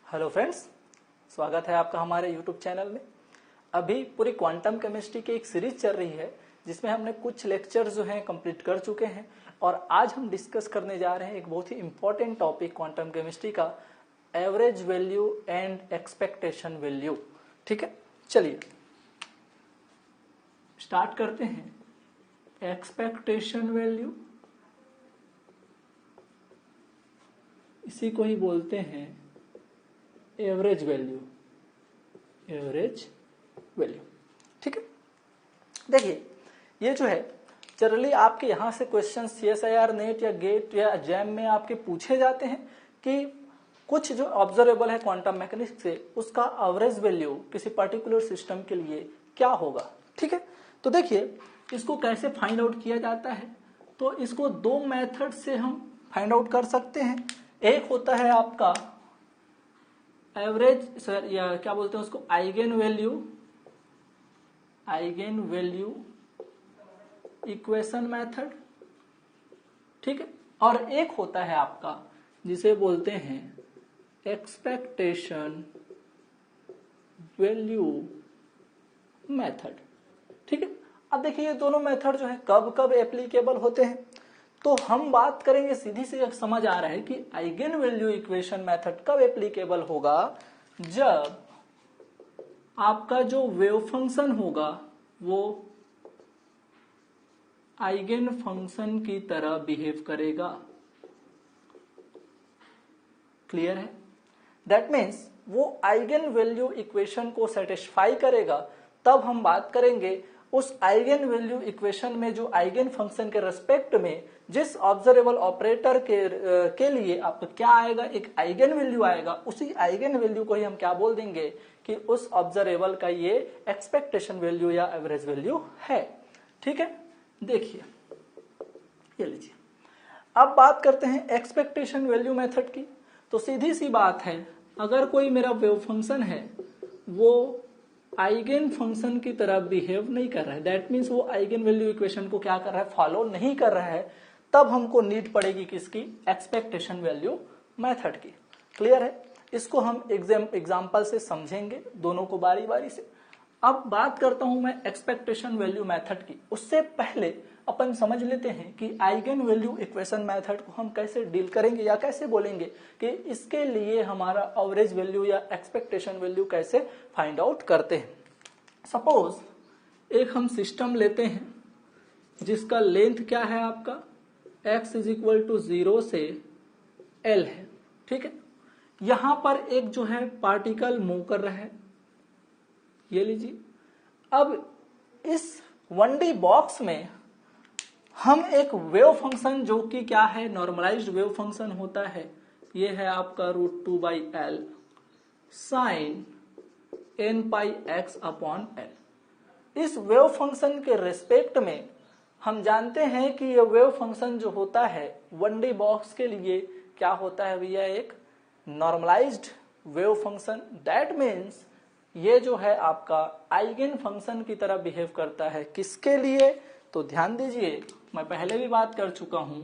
Hello friends, स्वागत है आपका हमारे यूट्यूब चैनल में। अभी पूरी क्वांटम केमिस्ट्री की एक सीरीज चल रही है जिसमें हमने कुछ लेक्चर जो हैं कंप्लीट कर चुके हैं और आज हम डिस्कस करने जा रहे हैं एक बहुत ही इंपॉर्टेंट टॉपिक क्वांटम केमिस्ट्री का, average value and expectation value. ठीक है, चलिए स्टार्ट करते हैं। एक्सपेक्टेशन वैल्यू, इसी को ही बोलते हैं एवरेज वैल्यू। एवरेज वैल्यू, ठीक है। देखिए, ये जो है जनरली आपके यहां से क्वेश्चन CSIR नेट या गेट या जैम में आपके पूछे जाते हैं कि कुछ जो ऑब्जर्वेबल है क्वांटम मैकेनिक्स से, उसका एवरेज वैल्यू किसी पर्टिकुलर सिस्टम के लिए क्या होगा। ठीक है, तो देखिए इसको कैसे फाइंड आउट किया जाता है। तो इसको दो मेथड से हम फाइंड आउट कर सकते हैं। एक होता है आपका एवरेज, सर या क्या बोलते हैं उसको, आइगेन वैल्यू इक्वेशन मेथड। ठीक है, और एक होता है आपका जिसे बोलते हैं एक्सपेक्टेशन वैल्यू मेथड। ठीक है, अब देखिए ये दोनों मेथड जो है कब कब एप्लीकेबल होते हैं, तो हम बात करेंगे सीधी सी। समझ आ रहा है कि आइगेन वैल्यू इक्वेशन मेथड कब एप्लीकेबल होगा, जब आपका जो वेव फंक्शन होगा वो आइगेन फंक्शन की तरह बिहेव करेगा। क्लियर है? दैट मीन्स वो आइगेन वैल्यू इक्वेशन को सेटिस्फाई करेगा। तब हम बात करेंगे उस आइगेन वैल्यू इक्वेशन में जो आइगेन फंक्शन के रेस्पेक्ट में जिस ऑब्जर्वेबल ऑपरेटर के लिए आपको क्या आएगा, एक आइगेन वैल्यू आएगा। उसी आइगेन वैल्यू को ही हम क्या बोल देंगे कि उस ऑब्जर्वेबल का ये एक्सपेक्टेशन वैल्यू या एवरेज वैल्यू है। ठीक है, देखिए ये लीजिए। अब बात करते हैं एक्सपेक्टेशन वैल्यू मेथड की। तो सीधी सी बात है, अगर कोई मेरा वेव फंक्शन है वो आइगेन फंक्शन की तरह बिहेव नहीं कर रहा है, दैट मीन्स वो आइगेन वैल्यू इक्वेशन को क्या कर रहा है, फॉलो नहीं कर रहा है, तब हमको नीड पड़ेगी किसकी, एक्सपेक्टेशन वैल्यू मेथड की। क्लियर है? इसको हम एग्जाम्पल से समझेंगे दोनों को बारी बारी से। अब बात करता हूं मैं एक्सपेक्टेशन वैल्यू मेथड की। उससे पहले अपन समझ लेते हैं कि आइगेन वैल्यू इक्वेशन मेथड को हम कैसे डील करेंगे या कैसे बोलेंगे कि इसके लिए हमारा एवरेज वैल्यू या एक्सपेक्टेशन वैल्यू कैसे फाइंड आउट करते हैं। सपोज एक हम सिस्टम लेते हैं जिसका लेंथ क्या है आपका, x = 0 से L है। ठीक है, यहां पर एक जो है पार्टिकल मूव कर रहा है, ये लीजिए। अब इस 1D बॉक्स में हम एक वेव फंक्शन जो कि क्या है, नॉर्मलाइज्ड वेव फंक्शन होता है, ये है आपका √2/L sin nπx/L। इस वेव फंक्शन के रेस्पेक्ट में हम जानते हैं कि ये वेव फंक्शन जो होता है 1D बॉक्स के लिए क्या होता है भैया, एक normalized wave function. That means ये जो है आपका आइगेन फंक्शन की तरह बिहेव करता है। किसके लिए, तो ध्यान दीजिए, मैं पहले भी बात कर चुका हूं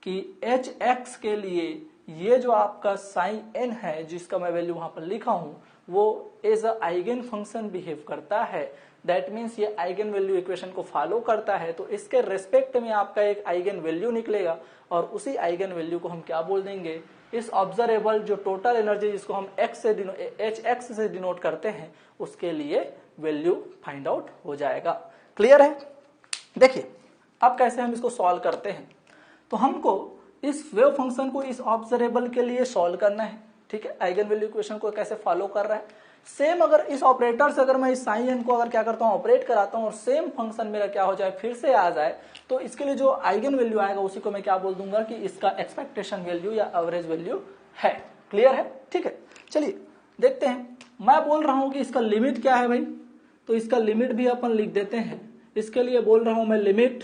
कि hx के लिए ये जो आपका साइन n है जिसका मैं वैल्यू वहां पर लिखा हूं, वो as a eigen function behave करता है। दैट मीन्स ये आइगेन वैल्यू इक्वेशन को फॉलो करता है, तो इसके रेस्पेक्ट में आपका एक आइगेन वैल्यू निकलेगा और उसी आइगेन वैल्यू को हम क्या बोल देंगे, इस ऑब्जर्वेबल जो टोटल एनर्जी जिसको हम hx से डिनोट करते हैं, उसके लिए वैल्यू फाइंड आउट हो जाएगा। क्लियर है? देखिए अब कैसे हम इसको सॉल्व करते हैं। तो हमको इस वेव फंक्शन को इस ऑब्जर्वेबल के लिए सॉल्व करना है। ठीक है, आइगेन वैल्यू इक्वेशन को कैसे फॉलो कर रहा है। सेम अगर इस ऑपरेटर से अगर मैं इस साइन एन को अगर क्या करता हूं, ऑपरेट कराता हूं और सेम फंक्शन मेरा क्या हो जाए, फिर से आ जाए, तो इसके लिए जो आइगेन वैल्यू आएगा उसी को मैं क्या बोल दूंगा कि इसका एक्सपेक्टेशन वैल्यू या एवरेज वैल्यू है। क्लियर है? ठीक है, चलिए देखते हैं। मैं बोल रहा हूं कि इसका लिमिट क्या है भाई, तो इसका लिमिट भी अपन लिख देते हैं। इसके लिए बोल रहा हूं मैं limit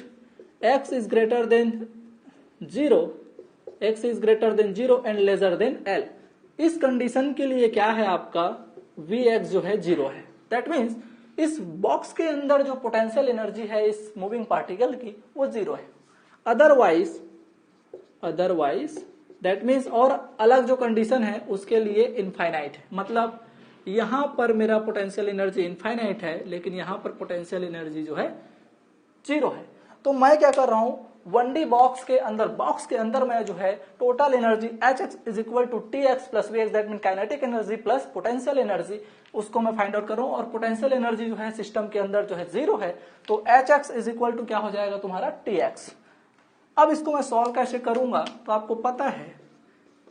x > 0, x > 0 and L। इस कंडीशन के लिए क्या है आपका, Vx जो है 0 है। दैट मीन्स इस बॉक्स के अंदर जो पोटेंशियल एनर्जी है इस मूविंग पार्टिकल की वो 0 है। अदरवाइज दैट मीन्स और अलग जो कंडीशन है उसके लिए इनफाइनाइट है। मतलब यहां पर मेरा पोटेंशियल एनर्जी इनफाइनाइट है, लेकिन यहां पर पोटेंशियल एनर्जी जो है 0 है। तो मैं क्या कर रहा हूं, 1D बॉक्स के अंदर मैं जो है total energy Hx is equal to Tx plus Vx, that mean kinetic energy plus potential energy, उसको मैं फाइंड आउट कर रहा हूं। और पोटेंशियल एनर्जी जो है सिस्टम के अंदर जो है 0 है, तो Hx इज इक्वल टू क्या हो जाएगा तुम्हारा Tx। अब इसको मैं सॉल्व कैसे करूंगा, तो आपको पता है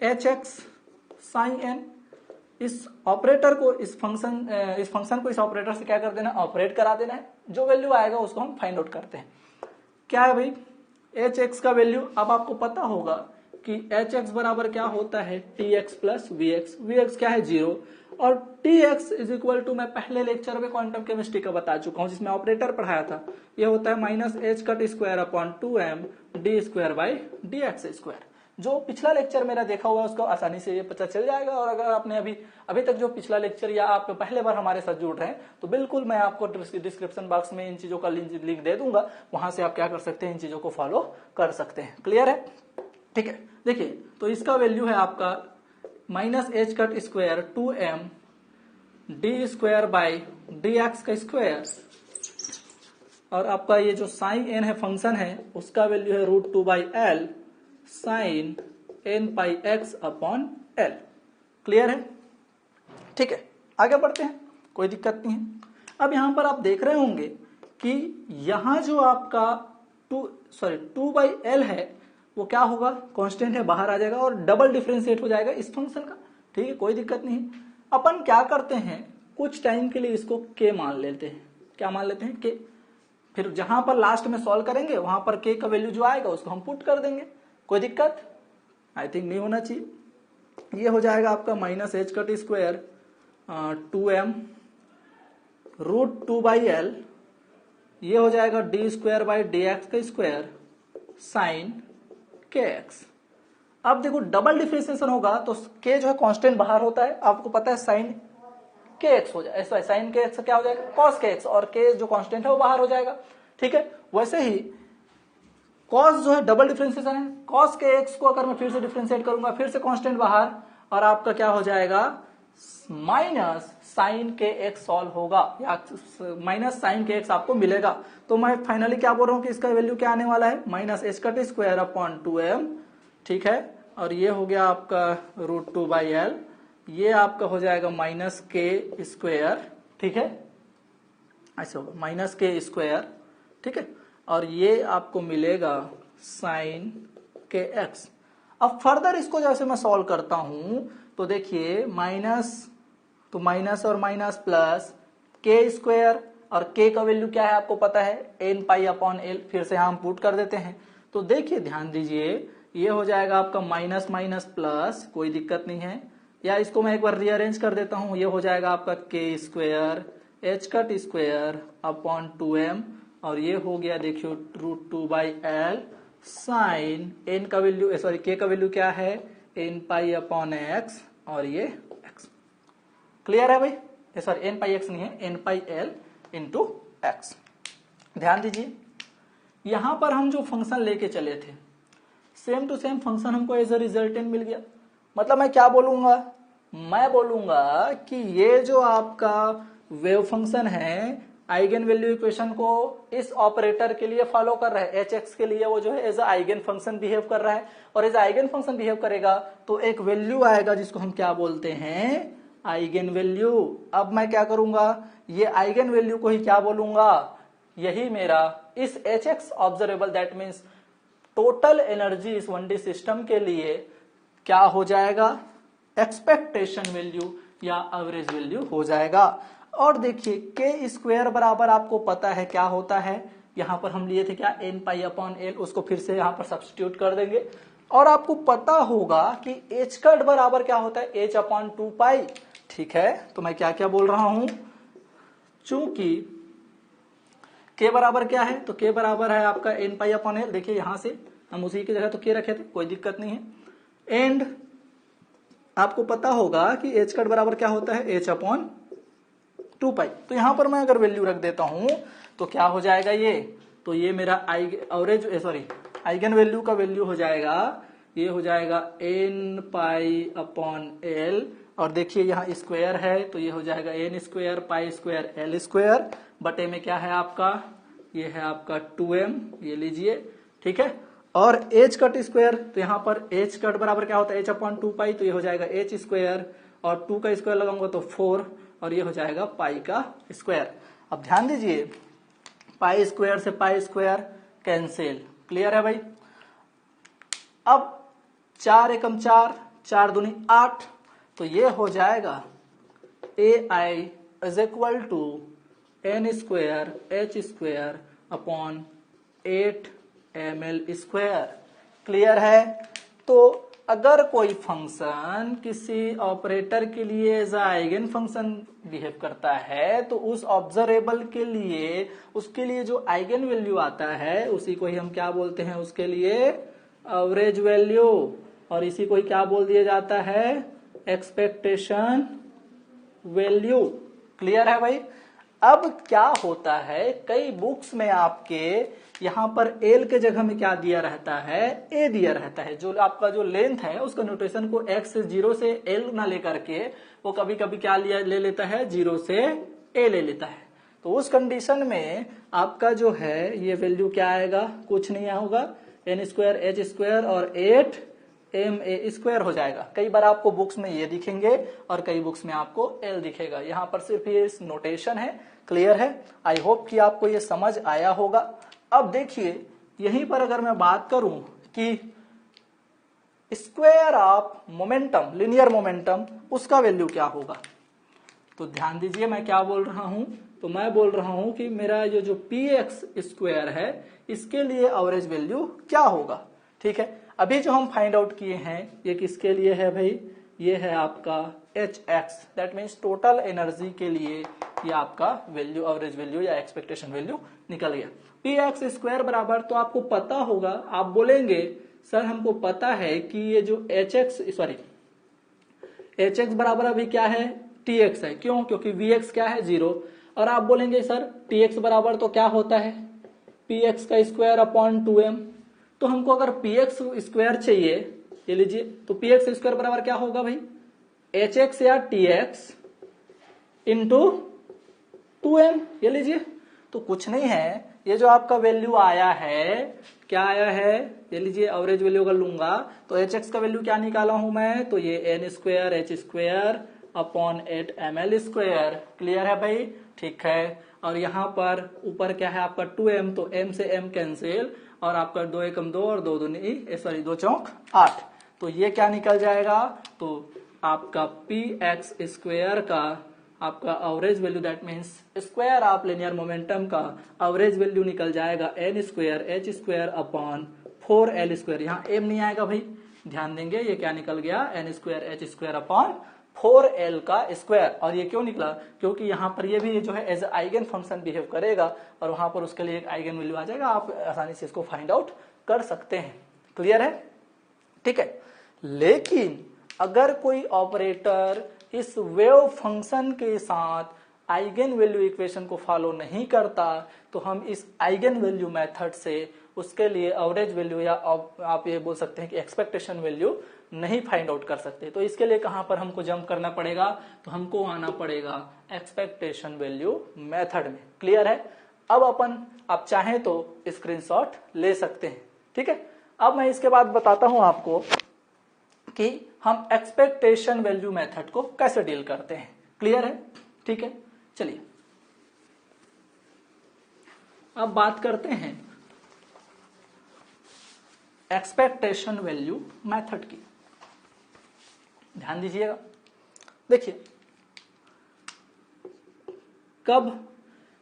Hx साइन n, इस ऑपरेटर को इस फंक्शन को इस ऑपरेटर से क्या कर देना, ऑपरेट करा देना है। जो वैल्यू आएगा उसको हम फाइंड आउट करते हैं। क्या है भाई, Hx का वैल्यू अब आपको पता होगा कि Hx बराबर क्या होता है, Tx प्लस Vx। Vx क्या है 0, और Tx इज इक्वल टू, मैं पहले लेक्चर में क्वांटम केमिस्ट्री का बता चुका हूं जिसमें ऑपरेटर पढ़ाया था, ये होता है minus H cut square upon 2m D square by D x square. जो पिछला लेक्चर मेरा देखा हुआ है उसको आसानी से ये पता चल जाएगा। और अगर आपने अभी तक जो पिछला लेक्चर या आप पहले बार हमारे साथ जुड़ रहे हैं, तो बिल्कुल मैं आपको डिस्क्रिप्शन बॉक्स में इन चीजों का लिंक दे दूंगा, वहां से आप क्या कर सकते हैं, इन चीजों को फॉलो कर सकते हैं। क्लियर है, ठीक है। देखिए, तो इसका वैल्यू है आपका minus H cut square 2m D square by D x का स्क्वायर, और आपका ये जो साइन एन है फंक्शन है उसका वैल्यू है √2/L साइन n पाई x अपॉन L। क्लियर है, ठीक है। आगे बढ़ते हैं, कोई दिक्कत नहीं है। अब यहां पर आप देख रहे होंगे कि यहां जो आपका 2/L है वो क्या होगा, कांस्टेंट है, बाहर आ जाएगा और डबल डिफरेंशिएट हो जाएगा इस फंक्शन का। ठीक है, कोई दिक्कत नहीं है। अपन क्या करते हैं, कुछ टाइम के लिए इसको k मान लेते हैं। क्या मान लेते हैं, k। फिर जहां पर लास्ट में सॉल्व करेंगे वहां पर k का वैल्यू जो आएगा उसको हम पुट कर देंगे। कोई दिक्कत आई थिंक नहीं होना चाहिए। ये हो जाएगा आपका minus H cut square 2m √2/L, ये हो जाएगा D square by D x का स्क्वायर साइन kx। अब देखो डबल डिफरेंशिएशन होगा तो k जो है कांस्टेंट बाहर होता है, आपको पता है साइन kx हो जाएगा, साइन kx क्या हो जाएगा, cos kx, और k जो कांस्टेंट है वो बाहर हो जाएगा। ठीक है, वैसे ही cos जो है डबल डिफरेंशिएशन है, cos kx को अगर मैं फिर से डिफरेंशिएट करूंगा, फिर से कांस्टेंट बाहर, और आपका क्या हो जाएगा माइनस साइन kx सॉल्व होगा, या माइनस साइन kx आपको मिलेगा। तो मैं फाइनली क्या बोल रहा हूं कि इसका वैल्यू क्या आने वाला है, minus H cut square upon 2m। ठीक है, और ये हो गया आपका √2/L, ये आपका हो जाएगा माइनस k स्क्वायर। ठीक है, ऐसे होगा माइनस k स्क्वायर। ठीक है, और ये आपको मिलेगा साइन kx। अब फर्दर इसको जैसे मैं सॉल्व करता हूं तो देखिए माइनस और माइनस प्लस k स्क्वायर, और k का वैल्यू क्या है आपको पता है n पाई अपॉन l, फिर से हम पुट कर देते हैं। तो देखिए ध्यान दीजिए, ये हो जाएगा आपका माइनस माइनस प्लस, कोई दिक्कत नहीं है, या इसको मैं एक बार रीअरेंज कर देता हूं, ये हो जाएगा आपका k square H cut square upon 2m, और ये हो गया देखियो √2/L साइन n का वैल्यू k का वैल्यू क्या है n पाई अपॉन x, और ये x। क्लियर है भाई, n पाई x नहीं है, n पाई L इंटू x। ध्यान दीजिए, यहां पर हम जो फंक्शन लेके चले थे सेम टू सेम फंक्शन हमको एज अ रिजल्टेंट मिल गया। मतलब मैं क्या बोलूंगा, मैं बोलूंगा कि ये जो आपका वेव फंक्शन है आइगन वैल्यू इक्वेशन को इस ऑपरेटर के लिए फॉलो कर रहा है, Hx के लिए वो जो है as a eigen function behave कर रहा है, और एज आइगन फंक्शन बिहेव करेगा तो एक वैल्यू आएगा जिसको हम क्या बोलते हैं, आइगन वैल्यू। अब मैं क्या करूंगा, ये आइगन वैल्यू को ही क्या बोलूंगा, यही मेरा इस Hx observable, that means total energy इस 1D सिस्टम के लिए क्या हो जाएगा, एक्सपेक्टेशन वैल्यू या एवरेज वैल्यू हो जाएगा। और देखिए k स्क्वायर बराबर आपको पता है क्या होता है, यहां पर हम लिए थे क्या n पाई अपॉन l, उसको फिर से यहां पर सब्स्टिट्यूट कर देंगे। और आपको पता होगा कि h कट बराबर क्या होता है, h अपॉन 2 ठीक है, तो मैं क्या क्या बोल रहा हूं, चूंकि k बराबर क्या है, तो k बराबर है आपका n पाई अपॉन l। देखिए यहां से हम उसी की जगह तो k रखे थे, कोई दिक्कत नहीं है। एंड आपको पता होगा कि h कट बराबर क्या होता है, h अपॉन 2 तो यहां पर मैं अगर वैल्यू रख देता हूं तो क्या हो जाएगा, ये तो ये मेरा आइगन वैल्यू का वैल्यू हो जाएगा ये हो जाएगा n पाई अपॉन l, और देखिए यहाँ स्क्वायर है तो ये हो जाएगा n square pi square l square बटे में क्या है आपका, ये है आपका 2m, ये लीजिए, ठीक है। और h कट स्क्वायर, तो यहाँ पर h कट बराबर क्या होता है, h अपॉन 2 पाई, तो ये हो जाएगा h स्क्वायर और 2 का स्क्वायर लगाऊंगा तो 4, और ये हो जाएगा पाई का स्क्वायर। अब ध्यान दीजिए, पाई स्क्वायर से पाई स्क्वायर कैंसिल, क्लियर है भाई। अब 4 एकम 4, 4 दूनी 8, तो ये हो जाएगा AI is equal to n square h square upon 8 ml square, clear है। तो अगर कोई फंक्शन किसी ऑपरेटर के लिए एज आइगन फंक्शन बिहेव करता है तो उस ऑब्जर्वेबल के लिए उसके लिए जो आइगन वैल्यू आता है उसी को ही हम क्या बोलते हैं, उसके लिए एवरेज वैल्यू, और इसी को ही क्या बोल दिया जाता है, एक्सपेक्टेशन वैल्यू, क्लियर है भाई। अब क्या होता है, कई बुक्स में आपके यहाँ पर एल के जगह में क्या दिया रहता है, ए दिया रहता है। जो आपका जो लेंथ है उसका नोटेशन को एक्स से 0 से एल ना लेकर के वो कभी कभी क्या ले लेता है, 0 से ए ले लेता है। तो उस कंडीशन में आपका जो है ये वैल्यू क्या आएगा, कुछ नहीं होगा, एन स्क्वायर एच स्क्वायर और 8 MA स्क्वायर हो जाएगा। कई बार आपको बुक्स में ये दिखेंगे और कई बुक्स में आपको L दिखेगा, यहाँ पर सिर्फ ये नोटेशन है, क्लियर है। आई होप कि आपको ये समझ आया होगा। अब देखिए यहीं पर अगर मैं बात करूं कि square of momentum, linear momentum, उसका वैल्यू क्या होगा, तो ध्यान दीजिए मैं क्या बोल रहा हूं, तो मैं बोल रहा हूं कि मेरा ये जो px स्क्वायर है इसके लिए एवरेज वैल्यू क्या होगा, ठीक है। अभी जो हम फाइंड आउट किए हैं ये किसके लिए है भाई, ये है आपका hx, that means total energy के लिए ये आपका वैल्यू, एवरेज वैल्यू या एक्सपेक्टेशन वैल्यू निकल गया। px स्क्वायर बराबर, तो आपको पता होगा, आप बोलेंगे सर हमको पता है कि ये जो hx बराबर अभी क्या है, tx है, क्यों, क्योंकि vx क्या है 0, और आप बोलेंगे सर tx बराबर तो क्या होता है, px का स्क्वायर अपॉन 2m, तो हमको अगर px स्क्वायर चाहिए, ये लीजिए, तो px स्क्वायर बराबर क्या होगा भाई, hx या tx इंटू 2m, ये लीजिए। तो कुछ नहीं है, ये जो आपका वैल्यू आया है, क्या आया है, ये लीजिए एवरेज वैल्यू अगर लूंगा तो hx का वैल्यू क्या निकाला हूं मैं, तो ये n square h square upon 8 ml square, clear है भाई, ठीक है। और यहाँ पर ऊपर क्या है आपका 2m, तो m से m कैंसिल, और आपका 2 एकम 2 और 2 चौक 8, तो ये क्या निकल जाएगा, तो आपका px स्क्वायर का आपका average value, that means square of linear momentum का एवरेज वैल्यू निकल जाएगा n square h square upon 4l square, यहाँ m नहीं आएगा भाई, ध्यान देंगे, ये क्या निकल गया, n square h square upon 4l का स्क्वायर। और ये क्यों निकला, क्योंकि यहाँ पर ये भी जो है एज आइगन फंक्शन बिहेव करेगा और वहां पर उसके लिए एक आइगन वैल्यू आ जाएगा, आप आसानी से इसको फाइंड आउट कर सकते हैं, क्लियर है, ठीक है। लेकिन अगर कोई ऑपरेटर इस वेव फंक्शन के साथ आइगन वैल्यू इक्वेशन को फॉलो नहीं करता तो हम इस आइगन वैल्यू मेथड से उसके लिए एवरेज वैल्यू या आप ये बोल सकते हैं कि एक्सपेक्टेशन वैल्यू नहीं फाइंड आउट कर सकते। तो इसके लिए कहां पर हमको जंप करना पड़ेगा, तो हमको आना पड़ेगा एक्सपेक्टेशन वैल्यू मेथड में, क्लियर है। अब अपन आप चाहें तो स्क्रीनशॉट ले सकते हैं, ठीक है। अब मैं इसके बाद बताता हूं आपको कि हम एक्सपेक्टेशन वैल्यू मेथड को कैसे डील करते हैं, क्लियर है, ठीक है। चलिए अब बात करते हैं एक्सपेक्टेशन वैल्यू मेथड की, ध्यान दीजिएगा। देखिए कब,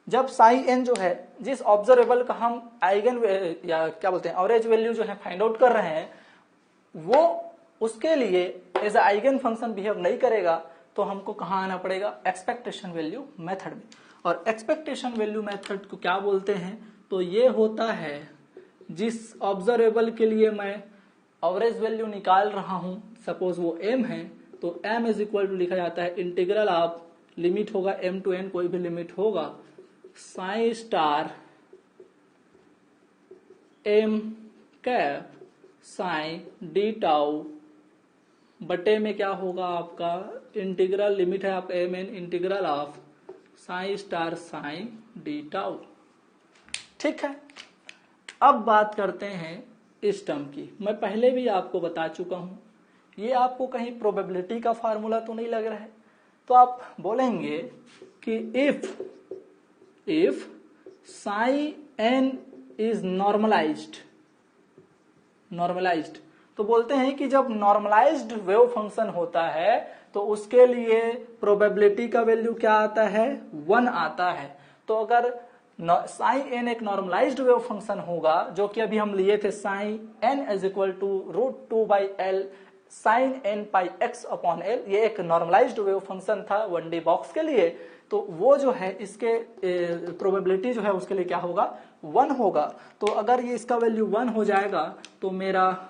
जब साई एन जो है, जिस ऑब्जर्वेबल का हम आइगन या क्या बोलते हैं एवरेज वैल्यू जो है फाइंड आउट कर रहे हैं, वो उसके लिए एज आइगन फंक्शन बिहेव नहीं करेगा, तो हमको कहां आना पड़ेगा, एक्सपेक्टेशन वैल्यू मेथड में। और एक्सपेक्टेशन वैल्यू मेथड को क्या बोलते हैं, तो ये होता है जिस ऑब्जर्वेबल के लिए मैं एवरेज वैल्यू निकाल रहा हूं, सपोज वो m है, तो m इज इक्वल टू लिखा जाता है इंटीग्रल ऑफ, लिमिट होगा m टू n, कोई भी लिमिट होगा, psi star m cap psi d tau बटे में क्या होगा आपका इंटीग्रल, लिमिट है आपका m n integral of psi star psi d tau. ठीक है, अब बात करते हैं इस टर्म की। मैं पहले भी आपको बता चुका हूं, ये आपको कहीं प्रोबेबिलिटी का फार्मूला तो नहीं लग रहा है, तो आप बोलेंगे कि if psi n is normalized तो बोलते हैं कि जब नॉर्मलाइज्ड वेव फंक्शन होता है तो उसके लिए प्रोबेबिलिटी का वैल्यू क्या आता है, 1 आता है। तो अगर साइन एन एक नॉर्मलाइज्ड वेव फंक्शन होगा, जो कि अभी हम लिए थे psi n is equal to √2/L psi n pi x upon l, ये एक नॉर्मलाइज्ड वेव फंक्शन था 1D बॉक्स के लिए, तो वो जो है इसके प्रोबेबिलिटी जो है उसके लिए क्या होगा, 1 होगा। तो अगर ये इसका वैल्यू 1 हो जाएगा तो मेरा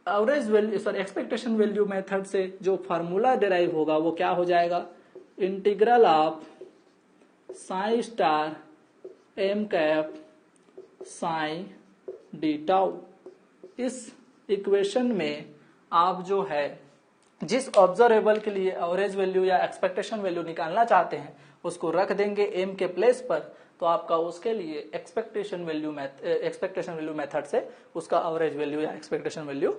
average value expectation value method से जो फार्मूला डिराइव होगा वो क्या हो जाएगा, integral of psi star m cap psi d tau. इस इक्वेशन में आप जो है जिस ऑब्जर्वेबल के लिए एवरेज वैल्यू या एक्सपेक्टेशन वैल्यू निकालना चाहते हैं उसको रख देंगे एम के प्लेस पर, तो आपका उसके लिए एक्सपेक्टेशन वैल्यू मेथड से उसका एवरेज वैल्यू या एक्सपेक्टेशन वैल्यू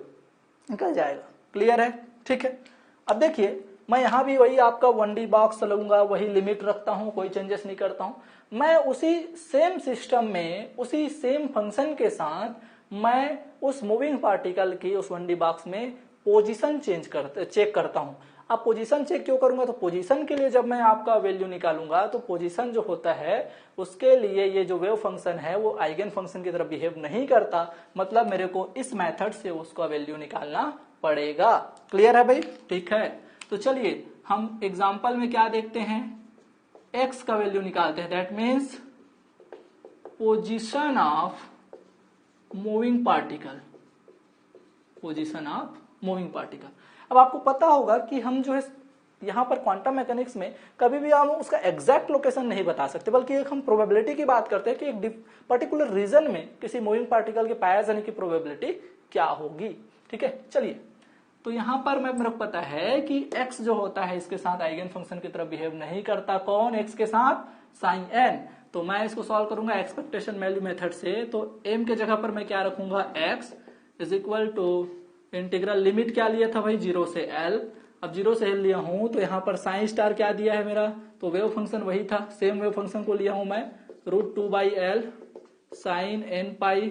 निकल जाएगा। क्लियर है? ठीक है। अब देखिए मैं यहां भी वही आपका 1D बॉक्स लूंगा, वही लिमिट रखता हूं, कोई चेंजेस नहीं करता हूं। मैं उसी सेम सिस्टम में उसी सेम फंक्शन के साथ मैं उस मूविंग पार्टिकल की उस 1D बॉक्स में पोजीशन चेक करता हूं। अब पोजीशन चेक क्यों करूंगा, तो पोजीशन के लिए जब मैं आपका वैल्यू निकालूंगा तो पोजीशन जो होता है उसके लिए ये जो वेव फंक्शन है वो आइगन फंक्शन की तरह बिहेव नहीं करता, मतलब मेरे को इस मेथड से उसका वैल्यू निकालना पड़ेगा। क्लियर है भाई? ठीक है, तो चलिए हम एग्जाम्पल में क्या देखते हैं, एक्स का वैल्यू निकालते हैं, that means position of moving particle, position of moving particle. अब आपको पता होगा कि हम जो है यहां पर क्वांटम मैकेनिक्स में कभी भी हम उसका एग्जैक्ट लोकेशन नहीं बता सकते, बल्कि एक हम प्रोबेबिलिटी की बात करते हैं कि एक पर्टिकुलर रीजन में किसी मूविंग पार्टिकल के पाया जाने की प्रोबेबिलिटी क्या होगी। ठीक है, चलिए तो यहां पर मेरे को पता है कि x जो होता है इसके साथ आइगन फंक्शन की तरह बिहेव नहीं करता। कौन? x के साथ साइन n। तो मैं इसको सॉल्व करूंगा एक्सपेक्टेशन वैल्यू मेथड से, तो m के जगह पर मैं क्या रखूंगा, x is equal to integral, limit क्या लिया था भाई, 0 से l। अब 0 से l लिया हूं तो यहां पर साइन स्टार क्या दिया है मेरा, तो वेव फंक्शन वही था, सेम वेव फंक्शन को लिया हूं मैं √2/L साइन n पाई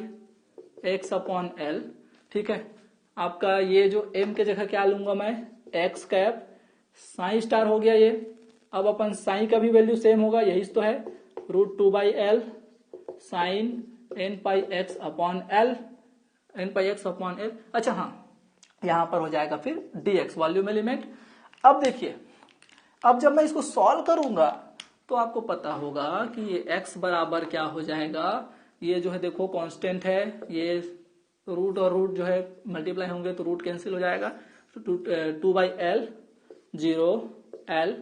x अपॉन l। ठीक है, आपका ये जो m के जगह क्या लूंगा मैं, x कैप, साइन स्टार हो गया ये। अब अपन साइन का भी वैल्यू सेम होगा, यही तो है √2/L साइन n पाई x अपॉन l, n पाई x अपॉन l। अच्छा हाँ, यहां पर हो जाएगा फिर dx वॉल्यूम एलिमेंट। अब देखिए, अब जब मैं इसको सॉल्व करूंगा तो आपको पता होगा कि ये x बराबर क्या हो जाएगा, ये जो है देखो कांस्टेंट है, ये रूट और रूट जो है मल्टीप्लाई होंगे तो रूट कैंसिल हो जाएगा, तो 2/L 0L।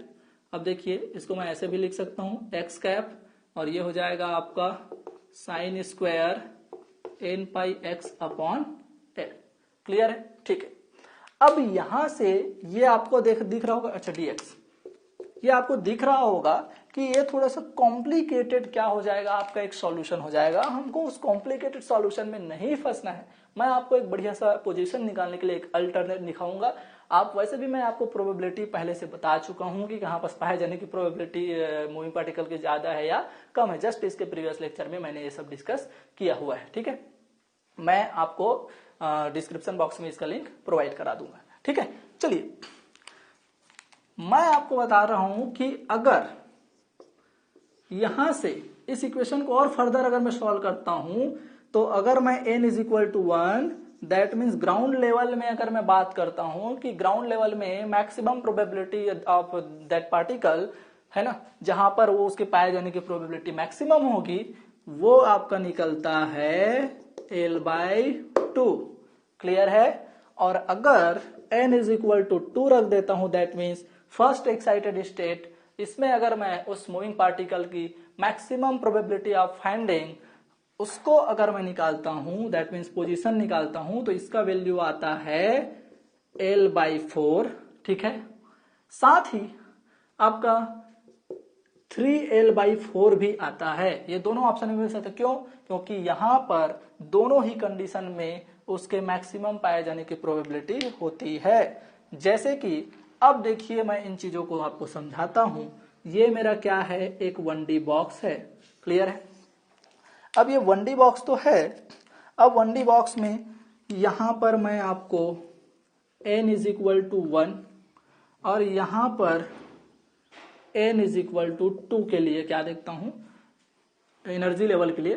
अब देखिए इसको मैं ऐसे भी लिख सकता हूं x कैप, और ये हो जाएगा आपका साइन स्क्वायर n पाई x अपॉन l। क्लियर है? ठीक है। अब यहां से ये आपको दिख रहा होगा, अच्छा dx, ये आपको दिख रहा होगा कि ये थोड़ा सा कॉम्प्लिकेटेड क्या हो जाएगा, आपका एक सॉल्यूशन हो जाएगा। हमको उस कॉम्प्लिकेटेड सॉल्यूशन में नहीं फंसना है, मैं आपको एक बढ़िया सा पोजीशन निकालने के लिए एक अल्टरनेट दिखाऊंगा। आप वैसे भी मैं आपको प्रोबेबिलिटी पहले से बता चुका हूं कि कहां पर पाए जाने की प्रोबेबिलिटी मूविंग पार्टिकल की ज्यादा है या कम है, जस्ट इसके प्रीवियस लेक्चर में मैंने ये सब डिस्कस किया हुआ है। ठीक है, मैं आपको डिस्क्रिप्शन बॉक्स में इसका लिंक प्रोवाइड करा दूंगा। ठीक है, चलिए मैं आपको बता रहा हूं कि अगर यहां से इस इक्वेशन को और फर्दर अगर मैं सॉल्व करता हूं तो अगर मैं n is equal to 1, that means ground level में अगर मैं बात करता हूं कि ग्राउंड लेवल में maximum probability of that particle है ना, जहां पर वो उसके पाए जाने की प्रोबेबिलिटी मैक्सिमम होगी, वो आपका निकलता है L/2। क्लियर है? और अगर n इज इक्वल टू 2 रख देता हूं, that means first excited state, इसमें अगर मैं उस मूविंग पार्टिकल की मैक्सिमम प्रोबेबिलिटी ऑफ फाइंडिंग उसको अगर मैं निकालता हूं, दैट मीन्स पोजीशन निकालता हूं, तो इसका वैल्यू आता है L/4, ठीक है। साथ ही आपका 3L/4 भी आता है। ये दोनों ऑप्शन में मिल सकते हैं। क्यों? क्योंकि यहां पर दोनों ही कंडीशन में उसके मैक्सिमम पाए जाने की प्रोबेबिलिटी होती है। जैसे कि अब देखिए, मैं इन चीजों को आपको समझाता हूं। ये मेरा क्या है, एक 1D बॉक्स है, क्लियर है। अब ये 1D बॉक्स तो है। अब 1D बॉक्स में यहां पर मैं आपको n = 1 और यहां पर n = 2 के लिए क्या देखता हूं, एनर्जी लेवल के लिए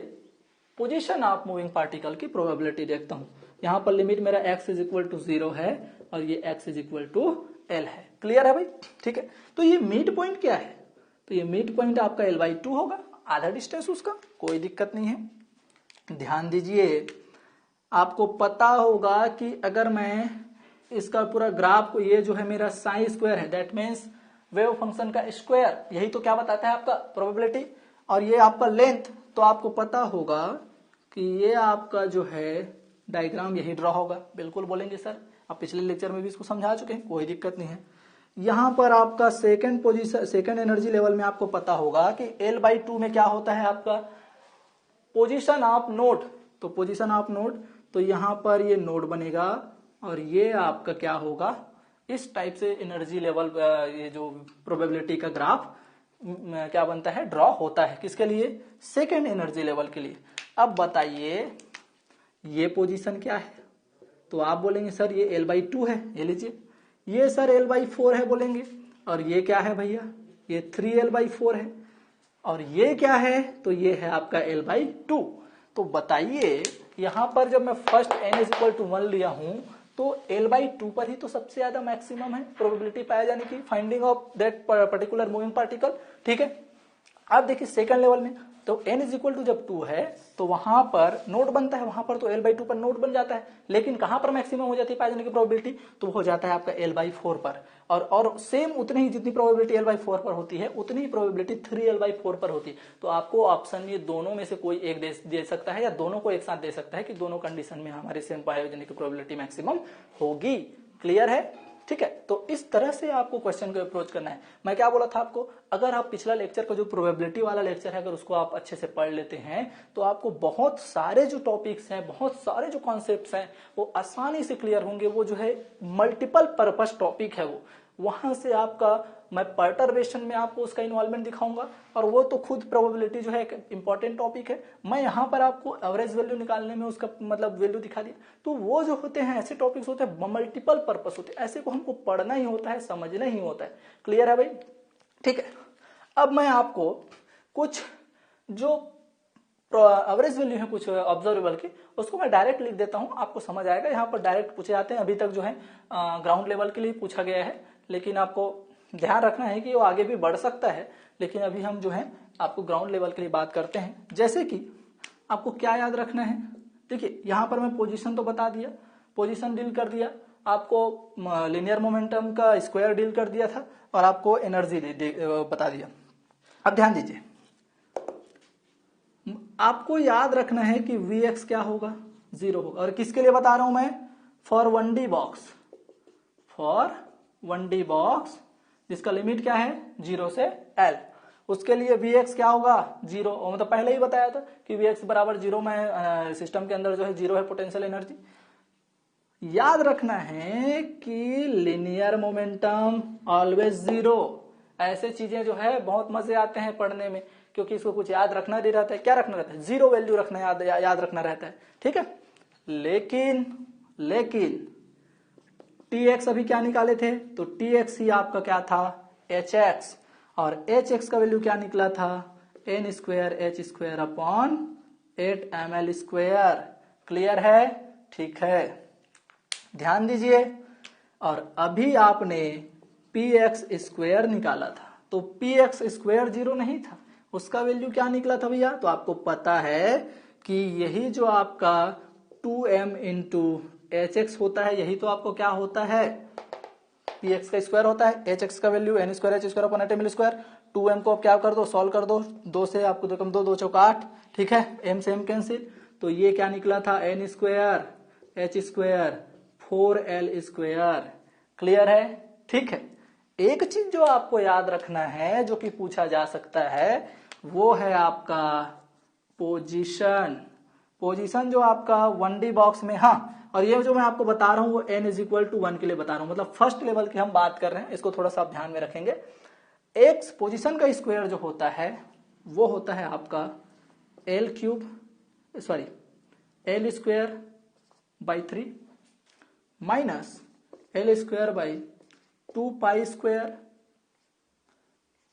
पोजीशन ऑफ मूविंग पार्टिकल की प्रोबेबिलिटी देखता हूं। यहां पर लिमिट मेरा x = 0 है और ये x = L है। क्लियर है भाई? ठीक है। तो ये मिड पॉइंट क्या है? तो ये मिड पॉइंट आपका L/2 होगा, आधा डिस्टेंस उसका, कोई दिक्कत नहीं है। ध्यान दीजिए, आपको पता होगा कि अगर मैं इसका पूरा ग्राफ को, ये जो है मेरा साइन स्क्वायर है, दैट मीन्स वेव फंक्शन का स्क्वायर, यही तो क्या बताता है आपका प्रोबेबिलिटी, और ये आपका लेंथ, तो आपको पता होगा कि ये आपका जो है डायग्राम यही ड्रॉ होगा। बिल्कुल बोलेंगे सर, आप पिछले लेक्चर में भी इसको समझा चुके हैं, कोई दिक्कत नहीं है। यहां पर आपका second position, second energy level में आपको पता होगा कि L/2 में क्या होता है आपका पोजीशन ऑफ नोड। तो पोजीशन ऑफ नोड, तो यहां पर ये नोड बनेगा और ये आपका क्या होगा, इस टाइप से एनर्जी लेवल, ये जो प्रोबेबिलिटी का ग्राफ क्या बनता है, ड्रॉ होता है। किसके लिए? सेकेंड एनर्जी लेवल के लिए। अब बताइए ये पोजीशन क्या है? तो आप बोलेंगे सर ये L/2 है, ये लीजिए। ये सर L/4 है बोलेंगे, और ये क्या है भैया, ये 3L/4 है, और ये क्या है, तो ये है आपका L/2। तो बताइए यहां पर जब मैं फर्स्ट n = 1 लिया हूं, तो L/2 पर ही तो सबसे ज्यादा मैक्सिमम है प्रोबेबिलिटी पाए जाने की, finding of that particular moving particle, ठीक है। अब देखिए सेकंड लेवल में, तो n = जब 2 है तो वहां पर नोड बनता है, वहां पर तो L/2 पर नोड बन जाता है, लेकिन कहां पर मैक्सिमम हो जाती है पाए जाने की प्रोबेबिलिटी, तो हो जाता है आपका L/4 पर। और सेम उतनी ही जितनी प्रोबेबिलिटी L/4 पर होती है, उतनी ही प्रोबेबिलिटी 3L/4 पर होती है। तो आपको ऑप्शन में दोनों में से कोई एक दे सकता है, या दोनों को एक साथ दे सकता है कि दोनों कंडीशन में हमारे सेम पाए जाने की प्रोबेबिलिटी मैक्सिमम होगी। क्लियर है? ठीक है। तो इस तरह से आपको क्वेश्चन को अप्रोच करना है। मैं क्या बोला था आपको, अगर आप पिछला लेक्चर का जो प्रोबेबिलिटी वाला लेक्चर है, अगर उसको आप अच्छे से पढ़ लेते हैं, तो आपको बहुत सारे जो टॉपिक्स हैं, बहुत सारे जो कॉन्सेप्ट्स हैं, वो आसानी से क्लियर होंगे। वो जो है मल्टीपल पर्पस टॉपिक है, वो वहां से आपका, मैं पर्टर्बेशन में आपको उसका इन्वॉल्वमेंट दिखाऊंगा, और वो तो खुद प्रोबेबिलिटी जो है एक इंपॉर्टेंट टॉपिक है। मैं यहाँ पर आपको एवरेज वैल्यू निकालने में उसका मतलब वैल्यू दिखा दिया। तो वो जो होते हैं ऐसे टॉपिक्स होते हैं, मल्टीपल पर्पस होते हैं, ऐसे को हमको पढ़ना ही होता है, समझना ही होता है। क्लियर है भाई? ठीक है। अब मैं आपको कुछ जो एवरेज वैल्यू है कुछ ऑब्जर्वेबल की, उसको मैं डायरेक्ट लिख देता हूं, आपको समझ आएगा। यहाँ पर डायरेक्ट पूछे जाते हैं, अभी तक जो है ग्राउंड लेवल के लिए पूछा गया है, लेकिन आपको ध्यान रखना है कि वो आगे भी बढ़ सकता है, लेकिन अभी हम जो है आपको ग्राउंड लेवल के लिए बात करते हैं। जैसे कि आपको क्या याद रखना है, देखिए यहां पर मैं पोजीशन तो बता दिया, पोजीशन डील कर दिया, आपको लिनियर मोमेंटम का स्क्वायर डील कर दिया था, और आपको एनर्जी बता दिया। अब ध्यान दीजिए, आपको याद रखना है कि Vx क्या होगा, 0 होगा। और किसके लिए बता रहा हूं मैं, for 1D box, for 1D box जिसका लिमिट क्या है 0 से L, उसके लिए Vx क्या होगा 0। मतलब पहले ही बताया था कि Vx बराबर 0 में सिस्टम के अंदर जो है 0 है पोटेंशियल एनर्जी। याद रखना है कि लिनियर मोमेंटम ऑलवेज 0। ऐसे चीजें जो है बहुत मजे आते हैं पढ़ने में, क्योंकि इसको कुछ याद रखना नहीं रहता है। क्या रखना रहता है, 0 वैल्यू रखना याद रखना रहता है, ठीक है। लेकिन Tx अभी क्या निकाले थे, तो Tx ही आपका क्या था Hx, और Hx का वैल्यू क्या निकला था n²h²/8ml²। क्लियर है? ठीक है, ध्यान दीजिए। और अभी आपने px² निकाला था, तो px² 0 नहीं था, उसका वैल्यू क्या निकला था भैया, तो आपको पता है कि यही जो आपका 2m × hx होता है, यही तो आपको क्या होता है पी एक्स का स्क्वायर होता है, एच एक्स का value n square h square upon eight m square, 2m को आप क्या कर दो, सॉल्व कर दो, 2 से आपको दो कम 2 2 चौका 8, ठीक है, m से m कैंसिल, तो ये क्या निकला था, n square h square 4l square. Clear है? ठीक है। एक चीज जो आपको याद रखना है जो कि पूछा जा सकता है वो है आपका पोजीशन। पोजीशन जो आपका 1D बॉक्स में, हाँ, और ये जो मैं आपको बता रहा हूं वो n इज इक्वल टू 1 के लिए बता रहा हूं, मतलब फर्स्ट लेवल की हम बात कर रहे हैं, इसको थोड़ा सा आप ध्यान में रखेंगे। एक पोजीशन का स्क्वायर जो होता है वो होता है आपका l cube, sorry l square by 3 minus l square by 2 pi square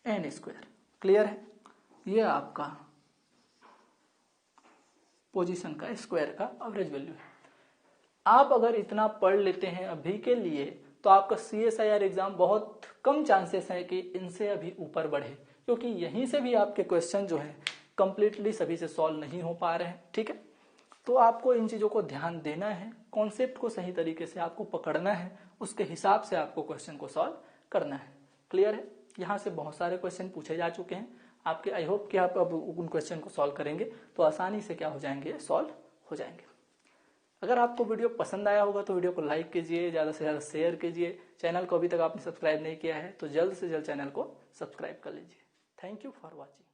n square. Clear है? ये आपका पोजीशन का स्क्वायर का एवरेज वैल्यू है। आप अगर इतना पढ़ लेते हैं अभी के लिए तो आपका CSIR एग्जाम बहुत कम चांसेस है कि इनसे अभी ऊपर बढ़े, क्योंकि यहीं से भी आपके क्वेश्चन जो है कंप्लीटली सभी से सॉल्व नहीं हो पा रहे हैं। ठीक है, तो आपको इन चीजों को ध्यान देना है, कॉन्सेप्ट को सही तरीके से आपको पकड़ना है, उसके हिसाब से आपको क्वेश्चन को सॉल्व करना है। क्लियर है? यहाँ से बहुत सारे क्वेश्चन पूछे जा चुके हैं आपके, आई होप कि आप अब उन क्वेश्चन को सॉल्व करेंगे तो आसानी से क्या हो जाएंगे, सॉल्व हो जाएंगे। अगर आपको वीडियो पसंद आया होगा तो वीडियो को लाइक कीजिए, ज़्यादा से ज़्यादा शेयर कीजिए। चैनल को अभी तक आपने सब्सक्राइब नहीं किया है तो जल्द से जल्द चैनल को सब्सक्राइब कर लीजिए। Thank you for watching.